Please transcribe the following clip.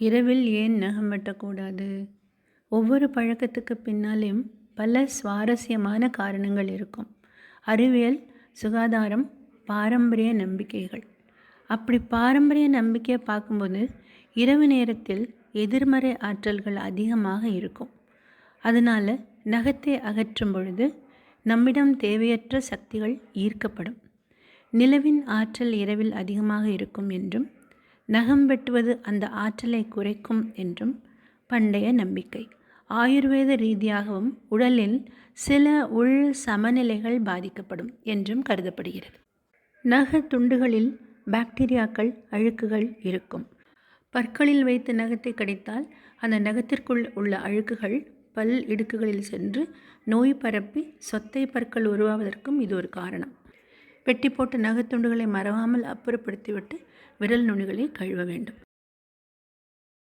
இரவில் ஏன் நகம் வெட்டக்கூடாது? ஒவ்வொரு பழக்கத்துக்கு பின்னாலேயும் பல சுவாரஸ்யமான காரணங்கள் இருக்கும். அறிவியல், சுகாதாரம், பாரம்பரிய நம்பிக்கைகள். அப்படி பாரம்பரிய நம்பிக்கையை பார்க்கும்போது இரவு நேரத்தில் எதிர்மறை ஆற்றல்கள் அதிகமாக இருக்கும். அதனால் நகத்தை அகற்றும் பொழுது நம்மிடம் தேவையற்ற சக்திகள் ஈர்க்கப்படும். நிலவின் ஆற்றல் இரவில் அதிகமாக இருக்கும் என்றும், நகம் வெட்டுவது அந்த ஆற்றலை குறைக்கும் என்றும் பண்டைய நம்பிக்கை. ஆயுர்வேத ரீதியாகவும் உடலில் சில உள் சமநிலைகள் பாதிக்கப்படும் என்றும் கருதப்படுகிறது. நக துண்டுகளில் பாக்டீரியாக்கள், அழுக்குகள் இருக்கும். பற்களில் வைத்து நகத்தை கடித்தால் அந்த நகத்திற்குள் உள்ள அழுக்குகள் பல் இடுக்குகளில் சென்று நோய் பரப்பி சொத்தை பற்கள் உருவாவதற்கும் இது ஒரு காரணம். வெட்டி போட்ட நகத்துண்டுகளை மறவாமல் அப்புறப்படுத்திவிட்டு விரல் நுனிகளை கழுவ வேண்டும்.